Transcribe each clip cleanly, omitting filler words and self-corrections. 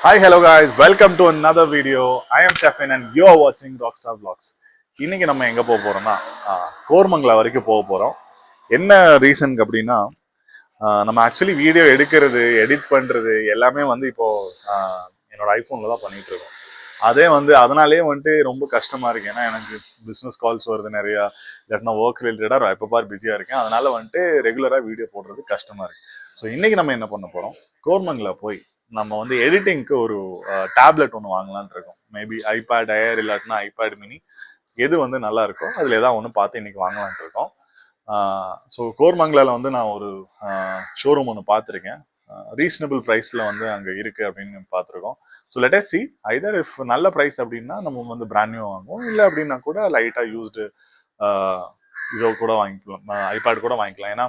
Hi, hello guys. Welcome to another video. I am Stefan and you are watching Rockstar Vlogs. இன்னைக்கு நம்ம எங்க போக போறோம்னா கோர்மங்கலா வரைக்கும் போக போறோம். என்ன ரீசன் அப்படின்னா நம்ம ஆக்சுவலி வீடியோ எடுக்கிறது எடிட் பண்றது எல்லாமே வந்து இப்போ என்னோட ஐபோன்ல தான் பண்ணிட்டு இருக்கோம். அதே வந்து அதனாலே வந்துட்டு ரொம்ப கஷ்டமா இருக்கு. ஏன்னா எனக்கு பிஸ்னஸ் கால்ஸ் வருது நிறையா, இல்லாட்டினா ஒர்க் ரிலேட்டடா எப்போ பார் பிஸியா இருக்கேன். அதனால வந்துட்டு ரெகுலரா வீடியோ போடுறது கஷ்டமா இருக்கு. ஸோ இன்னைக்கு நம்ம என்ன பண்ண போறோம், கோர்மங்கலா போய் நம்ம வந்து எடிட்டிங்க்கு ஒரு டேப்லெட் ஒன்று வாங்கலான் இருக்கோம். மேபி ஐபேட் ஏர் இல்லாட்டினா ஐபேட் மினி, எது வந்து நல்லா இருக்கோ அதுல ஏதாவது ஒன்று பார்த்து இன்னைக்கு வாங்கலான் இருக்கோம். ஸோ கோர்மங்கலால வந்து நான் ஒரு ஷோரூம் ஒன்று பார்த்துருக்கேன். ரீசனபிள் ப்ரைஸ்ல வந்து அங்கே இருக்கு அப்படின்னு பார்த்துருக்கோம். So let us see either if நல்ல ப்ரைஸ் அப்படின்னா நம்ம வந்து பிராண்ட் நியூ வாங்குவோம், இல்லை அப்படின்னா கூட லைட்டாக யூஸ்டு இதோ கூட வாங்கிக்கலாம், ஐபேட் கூட வாங்கிக்கலாம். ஏன்னா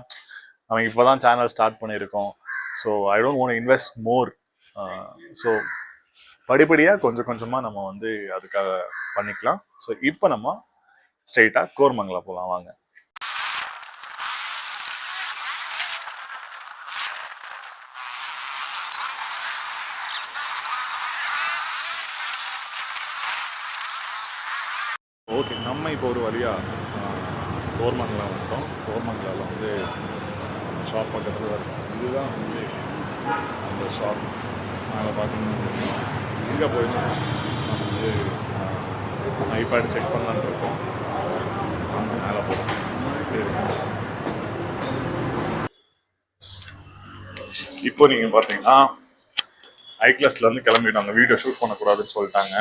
நம்ம இப்போதான் சேனல் ஸ்டார்ட் பண்ணியிருக்கோம். So I don't want invest more. So படிப்படியாக கொஞ்சம் கொஞ்சமாக நம்ம வந்து அதுக்காக பண்ணிக்கலாம். ஸோ இப்போ நம்ம ஸ்ட்ரெயிட்டாக கோர்மங்கலா போகலாம் வாங்க. ஓகே, நம்ம இப்போ ஒரு வழியாக கோர்மங்கலா வந்துட்டோம். கோர்மங்கலாவில் வந்து ஷாப் பக்கத்தில் தான் இருக்கும். இதுதான் வந்து அந்த ஷாப். நாங்கள் பார்த்தீங்கன்னா இங்கே போயிட்டு நம்ம வந்து ஐபேட் செக் பண்ணலான்னு இருக்கோம். அங்கே மேலே போகிறோம். இப்போ நீங்கள் பார்த்தீங்கன்னா ஐக்ளாஸ்லேருந்து கிளம்பிட்டாங்க, வீடியோ ஷூட் பண்ணக்கூடாதுன்னு சொல்லிட்டாங்க.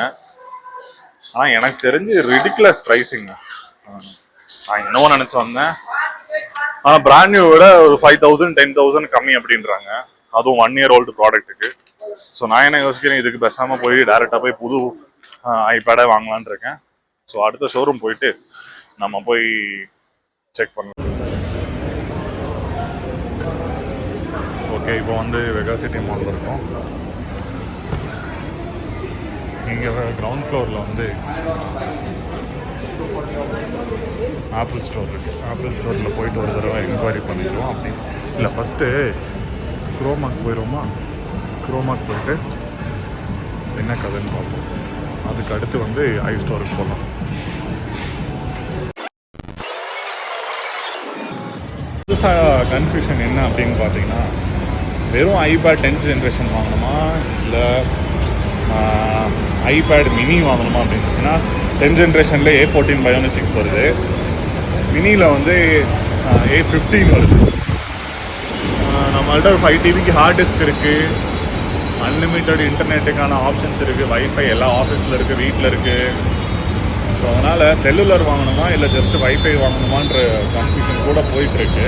ஆனால் எனக்கு தெரிஞ்சு ரிடிகுலஸ் ப்ரைஸிங்க. நான் இன்னமும் நினச்சி வந்தேன், ஆனால் பிராண்ட் நியூ விட ஒரு 5,000 10,000 கம்மி அப்படின்றாங்க, அதுவும் 1 year old ப்ராடக்ட்டுக்கு. ஸோ நான் என்ன யோசிக்கிறேன், இதுக்கு பேசாமல் போய் டேரெக்டாக போய் புது ஐபேடே வாங்கலான் இருக்கேன். ஸோ அடுத்த ஷோரூம் போயிட்டு நம்ம போய் செக் பண்ணலாம். ஓகே, இப்போ வந்து வெகாசிட்டி மாலில் இருக்கோம். இங்கே கிரவுண்ட் ஃப்ளோரில் வந்து ஆப்பிள் ஸ்டோர் இருக்குது. ஆப்பிள் ஸ்டோரில் போயிட்டு ஒரு தடவை என்கொயரி பண்ணிடுவோம். அப்படி இல்லை, ஃபஸ்ட்டு குரோமாக்கு போயிடுவோமா? குரோமாக்கு போயிட்டு என்ன கதைன்னு பார்ப்போம். அதுக்கு அடுத்து வந்து ஐ ஸ்டோருக்கு போகலாம். புதுசாக கன்ஃபியூஷன் என்ன அப்படின்னு பார்த்தீங்கன்னா, வெறும் ஐபேட் 10th ஜென்ரேஷன் வாங்கணுமா இல்லை ஐபேட் மினி வாங்கணுமா அப்படின்னு. ஏன்னா 10th ஜென்ரேஷனில் A14 Bionic வருது, மினியில் வந்து A15 வருது. நம்மள்ட்ட ஒரு 5 TBக்கு ஹார்ட் டிஸ்க் இருக்குது, அன்லிமிட்டட் இன்டர்நெட்டுக்கான ஆப்ஷன்ஸ் இருக்குது, வைஃபை எல்லா ஆஃபீஸில் இருக்குது, வீட்டில் இருக்குது. ஸோ அதனால் செல்லுலர் வாங்கணுமா இல்லை ஜஸ்ட் வைஃபை வாங்கணுமான்ற கன்ஃபியூஷன் கூட போயிட்டுருக்கு.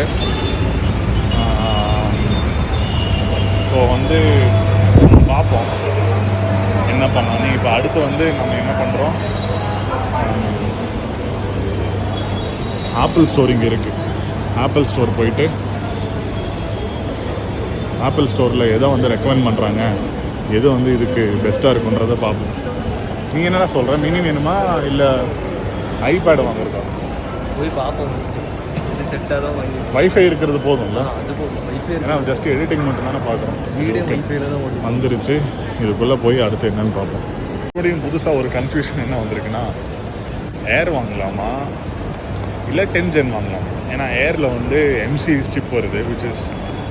ஸோ வந்து பார்ப்போம் என்ன பண்ணாலும். இப்போ அடுத்து வந்து நம்ம என்ன பண்ணுறோம், ஆப்பிள் ஸ்டோர் இங்கே இருக்குது. ஆப்பிள் ஸ்டோர் போயிட்டு ஆப்பிள் ஸ்டோரில் எதை வந்து ரெக்கமெண்ட் பண்ணுறாங்க, எது வந்து இதுக்கு பெஸ்ட்டாக இருக்குன்றதை பார்ப்போம். நீ என்னடா சொல்கிற, மினி வேணுமா இல்லை ஐபேட் வாங்குறதா? போய் பார்ப்போம். செட்டாக தான் வாங்கி வைஃபை இருக்கிறது போதும்ல? அது போதும். வைஃபை ஏன்னா ஜஸ்ட் எடிட்டிங் மட்டும் தானே பார்க்குறோம். வீடியோ வைஃபைல தான் வந்துருச்சு. இதுக்குள்ளே போய் அடுத்து என்னன்னு பார்ப்போம். மறுபடியும் புதுசாக ஒரு கன்ஃபியூஷன் என்ன வந்திருக்குன்னா, ஏர் வாங்கலாமா இல்லை 10th gen வாங்கலாமா? ஏன்னா ஏரில் வந்து M-series சிப் வருது,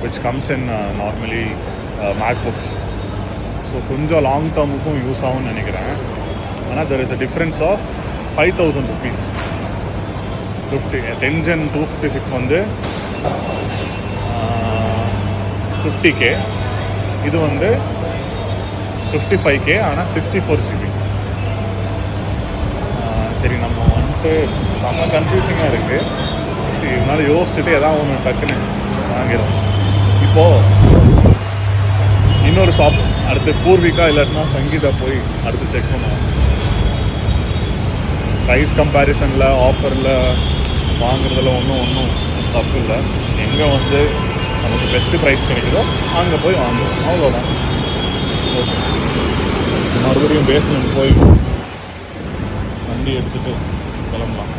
which comes in normally MacBooks. So கொஞ்சம் லாங் டேர்முக்கும் யூஸ் ஆகும்னு நினைக்கிறேன். ஆனால் there is a difference of 5,000 rupees. 10th gen 256 வந்து 50K, இது வந்து 55K, ஆனால் 64 GB. சரி, நம்ம வந்துட்டு செம்ம கன்ஃபியூசிங்காக இருக்குது. சரி, இதனால யோசிச்சுட்டு எதாவது ஒன்று டக்குன்னு வாங்கிடும். இப்போது இன்னொரு ஷாப் அடுத்து பூர்விகா இல்லாட்டினா சங்கீதா போய் அடுத்து செக் பண்ணுவோம். ப்ரைஸ் கம்பேரிசனில் ஆஃபரில் வாங்குறதுல ஒன்றும் தப்பு இல்லை. எங்கே வந்து நமக்கு பெஸ்ட்டு ப்ரைஸ் கிடைக்குதோ அங்கே போய் வாங்குவோம், அவ்வளோதான். ஓகே, மறுபடியும் பேஸ்மெண்ட் போய் வண்டி எடுத்துகிட்டு கிளம்பலாம்.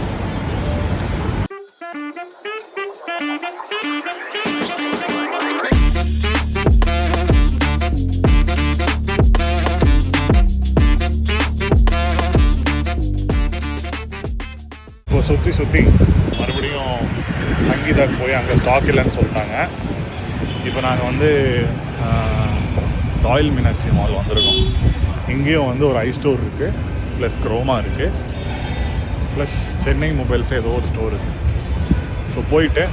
சுற்றி மறுபடியும் சங்கீதாக்கு போய் அங்கே ஸ்டாக் இல்லைன்னு சொல்லிட்டாங்க. இப்போ நாங்கள் வந்து ராயல் மீனாட்சி மால் வந்திருக்கோம். இங்கேயும் வந்து ஒரு ஐ ஸ்டோர் இருக்குது, ப்ளஸ் குரோமா இருக்குது, ப்ளஸ் சென்னை மொபைல்ஸ் ஏதோ ஒரு ஸ்டோர் இருக்குது. ஸோ போயிட்டு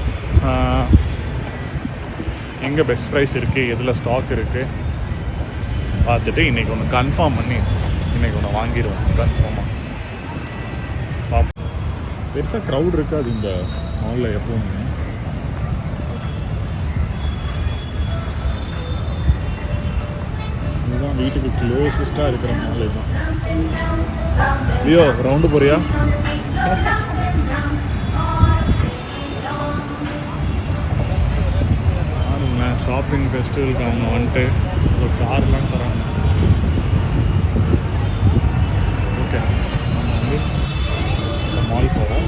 எங்கே பெஸ்ட் ப்ரைஸ் இருக்குது, எதில் ஸ்டாக் இருக்குது பார்த்துட்டு இன்றைக்கி ஒன்று கன்ஃபார்ம் பண்ணி இன்றைக்கி ஒன்று வாங்கிடுவேன் கன்ஃபார்மாக. பெருசாக க்ரௌட் இருக்காது இந்த மாலில் எப்போவுமே. இதுதான் வீட்டுக்கு க்ளோசஸ்ட்டாக இருக்கிற மால். இதுதான். ஐயோ ரவுண்டு போறியா? பாருங்க, ஷாப்பிங் ஃபெஸ்டிவலுக்கு அவங்க வந்துட்டு ஒரு கார்லாம் தராங்க. ஓகே, நம்ம வந்து இந்த மால் போகிறோம்.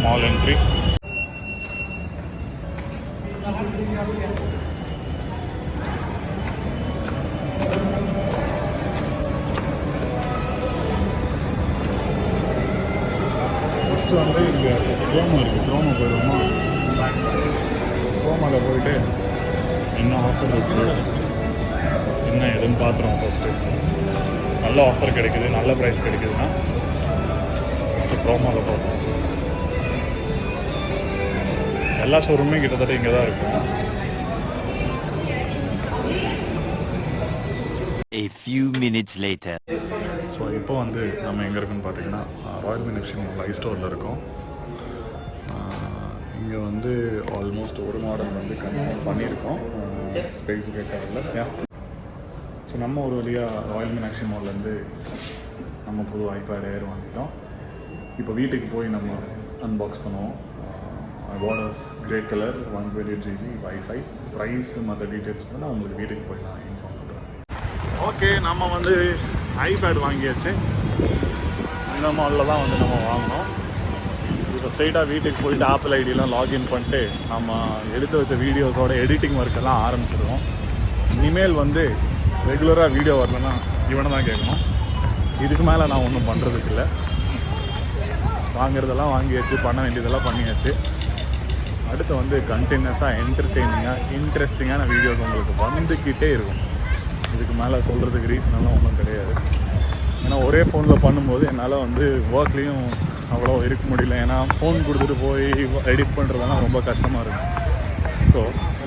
Mall entry. ஃபஸ்ட்டு வந்து இங்கே க்ரோமா இருக்குது, க்ரோமா போயிடுவோமா? க்ரோமாவில் போயிட்டு என்ன ஆஃபர் இருக்குது என்ன எதுன்னு பார்த்துருவோம். ஃபஸ்ட்டு நல்ல ஆஃபர் கிடைக்குது, நல்ல ப்ரைஸ் கிடைக்குதுன்னா ஃபஸ்ட்டு க்ரோமாவில் பார்ப்போம். எல்லா ஷோரூமே கிட்டத்தட்ட இங்கே தான் இருக்கும். A few minutes later. So இப்போ வந்து நம்ம எங்கே இருக்குன்னு பார்த்தீங்கன்னா ராயல் மீனாட்சி மால் ஐ ஸ்டோரில் இருக்கோம். இங்கே வந்து ஆல்மோஸ்ட் ஒரு மாடல் வந்து கன்ஃபார்ம் பண்ணியிருக்கோம் ஸ்பெசிஃபிக் கலரில். ஸோ நம்ம ஒரு வழியாக ராயல் மீனாட்சி மால்லேருந்து நம்ம புது ஐபேட் ஏர் வாங்கிட்டோம். இப்போ வீட்டுக்கு போய் நம்ம அன்பாக்ஸ் பண்ணுவோம். Borders grey colour 128 GB wifi. Price மற்ற டீட்டெயில்ஸ் வந்து நான் உங்களுக்கு வீட்டுக்கு போய் நான் இன்ஃபார்ம் பண்ணுறேன். ஓகே, நம்ம வந்து ஐபேட் வாங்கியாச்சு. இந்த மாலில் தான் வந்து நம்ம வாங்கினோம். இப்போ ஸ்ட்ரெயிட்டாக வீட்டுக்கு போயிட்டு ஆப்பிள் ஐடியெலாம் லாகின் பண்ணிட்டு நம்ம எடுத்து வச்ச வீடியோஸோட எடிட்டிங் ஒர்க்கெல்லாம் ஆரம்பிச்சிடுவோம். இனிமேல் வந்து ரெகுலராக வீடியோ வரலன்னா இவனை தான் கேட்கணும். இதுக்கு மேலே நான் ஒன்றும் பண்ணுறதுக்கு இல்லை. வாங்கிறதெல்லாம் வாங்கியாச்சு, பண்ண வேண்டியதெல்லாம் பண்ணியாச்சு. அடுத்து வந்து கண்டினியூஸாக என்டர்டெய்னிங்காக இன்ட்ரெஸ்டிங்கான வீடியோஸ் உங்களுக்கு வந்துக்கிட்டே இருக்கும். இதுக்கு மேலே சொல்கிறதுக்கு ரீசன் எல்லாம் ஒன்றும் கிடையாது. ஏன்னா ஒரே ஃபோனில் பண்ணும்போது என்னால் வந்து ஒர்க்லேயும் அவ்வளோ இருக்க முடியல. ஏன்னா ஃபோன் கொடுத்துட்டு போய் எடிட் பண்ணுறதெல்லாம் ரொம்ப கஷ்டமாக இருக்கும். ஸோ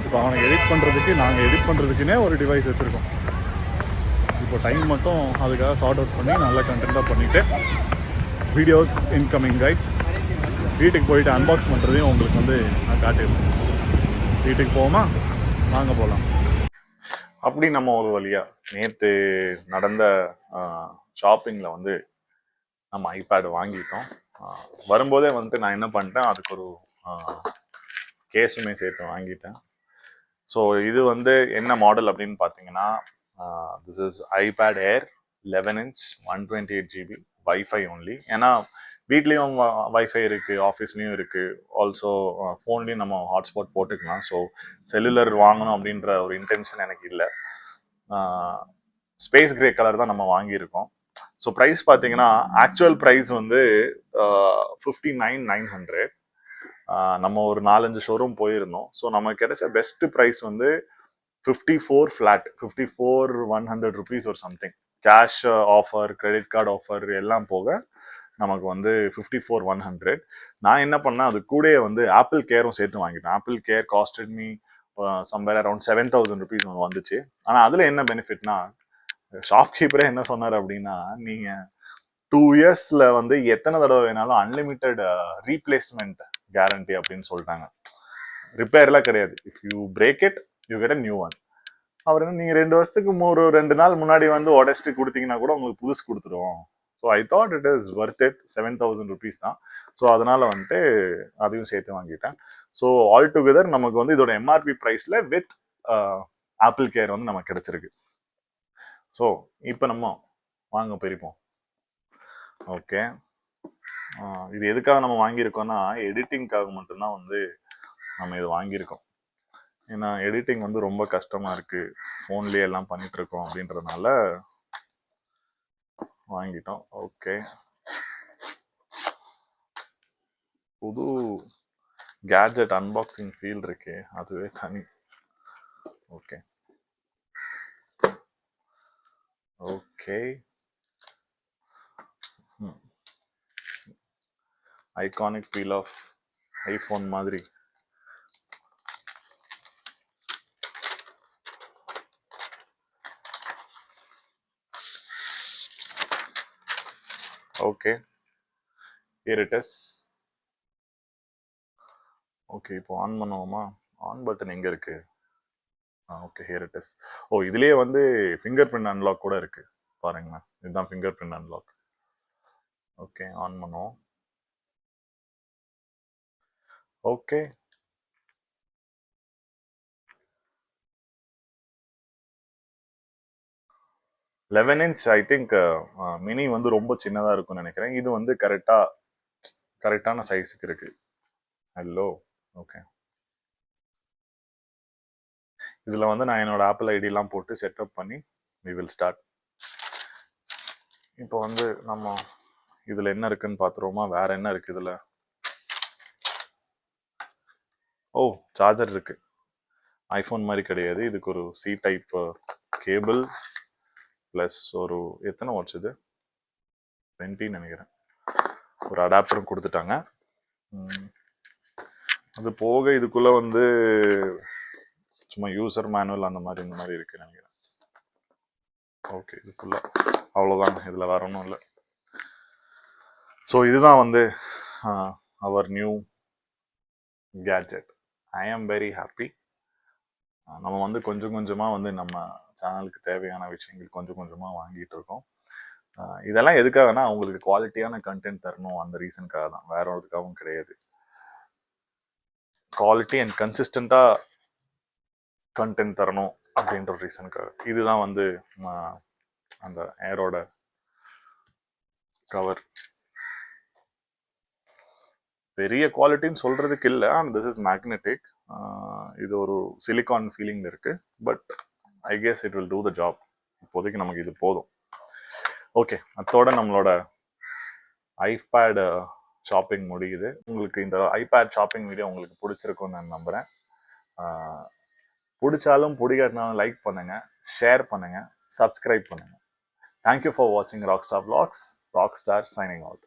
இப்போ அவனை எடிட் பண்ணுறதுக்கு நாங்கள் எடிட் பண்ணுறதுக்குன்னே ஒரு டிவைஸ் வச்சுருக்கோம். இப்போ டைம் மட்டும் அதுக்காக சார்ட் அவுட் பண்ணி நல்ல கண்டென்ட்டாக பண்ணிவிட்டு வீடியோஸ் இன்கமிங் கைஸ். வீட்டுக்கு போயிட்டு அன்பாக்ஸ் பண்ணுறதையும் உங்களுக்கு வந்து நான் காட்டிடுறேன். வீட்டுக்கு போவோமா? வாங்க போகலாம். அப்படி நம்ம ஒரு வழியாக நேற்று நடந்த ஷாப்பிங்கில் வந்து நம்ம ஐபேட் வாங்கிட்டோம். வரும்போதே வந்துட்டு நான் என்ன பண்ணிட்டேன், அதுக்கு ஒரு கேஸுமே சேர்த்து வாங்கிட்டேன். ஸோ இது வந்து என்ன மாடல் அப்படின்னு பார்த்தீங்கன்னா, this is iPad air 11 inch 128 GB wifi only. ஏன்னா வீட்லேயும் வைஃபை இருக்குது, ஆஃபீஸ்லேயும் இருக்குது, ஆல்சோ ஃபோன்லேயும் நம்ம ஹாட்ஸ்பாட் போட்டுக்கலாம். ஸோ செல்லுலர் வாங்கணும் அப்படின்ற ஒரு இன்டென்ஷன் எனக்கு இல்லை. ஸ்பேஸ் கிரே கலர் தான் நம்ம வாங்கியிருக்கோம். ஸோ ப்ரைஸ் பார்த்தீங்கன்னா ஆக்சுவல் ப்ரைஸ் வந்து 59,900. நம்ம ஒரு 4-5 ஷோரூம் போயிருந்தோம். ஸோ நமக்கு கிடைச்ச பெஸ்ட் ப்ரைஸ் வந்து 54 ஃப்ளாட், 54,100 rupees ஒரு something. Cash offer, credit card offer எல்லாம் போக நமக்கு வந்து 54,100. நான் என்ன பண்ணேன், அது கூட வந்து ஆப்பிள் கேரும் சேர்த்து வாங்கிட்டேன். Apple care costed me somewhere around 7,000 rupees ஒன்று வந்துச்சு. ஆனால் அதில் என்ன பெனிஃபிட்னா, ஷாப்கீப்பரே என்ன சொன்னார் அப்படின்னா, நீங்கள் 2 yearsல வந்து எத்தனை தடவை வேணாலும் அன்லிமிட்டெட் ரீப்ளேஸ்மெண்ட் கேரண்டி அப்படின்னு சொல்லிட்டாங்க. ரிப்பேர்லாம் கிடையாது. If you break it you get a new one. அவர் என்ன, நீங்கள் 2 வருஷத்துக்கு 2 நாள் முன்னாடி வந்து உடச்சிட்டு கொடுத்தீங்கன்னா கூட உங்களுக்கு புதுசு கொடுத்துருவோம். So I thought it is worth it. 7,000 rupees தான். ஸோ அதனால வந்துட்டு அதையும் சேர்த்து வாங்கிட்டேன். ஸோ ஆல் டுகெதர் நமக்கு வந்து இதோட எம்ஆர்பி ப்ரைஸில் வித் ஆப்பிள் கேர் வந்து நமக்கு கிடைச்சிருக்கு. ஸோ இப்போ நம்ம வாங்க பிரிப்போம். ஓகே, இது எதுக்காக நம்ம வாங்கியிருக்கோம்னா, எடிட்டிங்காக மட்டும்தான் வந்து நம்ம இது வாங்கியிருக்கோம். ஏன்னா எடிட்டிங் வந்து ரொம்ப கஷ்டமா இருக்கு, ஃபோன்லேயே எல்லாம் பண்ணிட்டு இருக்கோம் அப்படின்றதுனால வாங்கிட்டோம். ஓகே, புது கேட்ஜெட் அன்பாக்சிங் ஃபீல் இருக்கே, அதுவே தனி. Okay okay, iconic feel of iPhone மாதிரி. Okay, here it is. Okay, இப்போ ஆன் பண்ணுவோமா? ஆன் பட்டன் எங்க இருக்கு? Okay, here it is. Oh, இதுலயே வந்து ஃபிங்கர் பிரிண்ட் அன்லாக் கூட இருக்கு பாருங்க. இதுதான் fingerprint unlock. Okay, on பண்ணுவோம். Okay, 11 inch. I think mini வந்து ரொம்ப சின்னதா இருக்கும்னு நினைக்கிறேன். இது வந்து கரெக்டான சைஸுக்கு இருக்கு. ஹலோ. ஓகே, இதுல வந்து நான் என்னோட ஆப்பிள் ஐடியெல்லாம் போட்டு செட்டப் பண்ணி we will start. இப்போ வந்து நம்ம இதுல என்ன இருக்குன்னு பாத்துருவோமா? வேற என்ன இருக்கு இதுல? ஓ, சார்ஜர் இருக்கு. ஐஃபோன் மாதிரி கிடையாது, இதுக்கு ஒரு சி டைப் கேபிள் ப்ளஸ் ஒரு எத்தனை வாட்ஸ் இது? 20 நினைக்கிறேன். ஒரு அடாப்டரும் கொடுத்துட்டாங்க. அது போக இதுக்குள்ள வந்து சும்மா யூசர் மேனுவல் அந்த மாதிரி இந்த மாதிரி இருக்கு நினைக்கிறேன். ஓகே, இது ஃபுல்லா அவ்வளோதாங்க, இதில் வேற ஒன்றும் இல்லை. ஸோ இதுதான் வந்து அவர் new gadget. I am very happy. நம்ம வந்து கொஞ்சம் கொஞ்சமாக வந்து நம்ம சேனலுக்கு தேவையான விஷயங்கள் கொஞ்சம் கொஞ்சமாக வாங்கிட்டு இருக்கோம். இதெல்லாம் எதுக்காகனா உங்களுக்கு குவாலிட்டியான கண்டென்ட் தரணும், அந்த ரீசனுக்காக தான், வேற ஒருக்காகவும் கிடையாது. குவாலிட்டி அண்ட் கன்சிஸ்டண்டாக கண்டென்ட் தரணும் அப்படின்ற ரீசனுக்காக. இதுதான் வந்து அந்த ஏரோட கவர். பெரிய குவாலிட்டின்னு சொல்றதுக்கு இல்லை, அண்ட் திஸ் இஸ் மேக்னெட்டிக். இது ஒரு சிலிகான் ஃபீலிங் இருக்கு, but I guess it will do the job. இப்போதைக்கு நமக்கு இது போதும். ஓகே, அதோட நம்மளோட ஐபேட் ஷாப்பிங் முடியுது. உங்களுக்கு இந்த ஐபேட் ஷாப்பிங் வீடியோ உங்களுக்கு பிடிச்சிருக்கும்னு நான் நம்புறேன். பிடிச்சாலும் பிடிக்காட்டினாலும் லைக் பண்ணுங்க, ஷேர் பண்ணுங்க, சப்ஸ்கிரைப் பண்ணுங்க. தேங்க்யூ ஃபார் வாட்சிங் Rockstar vlogs. Rockstar signing out.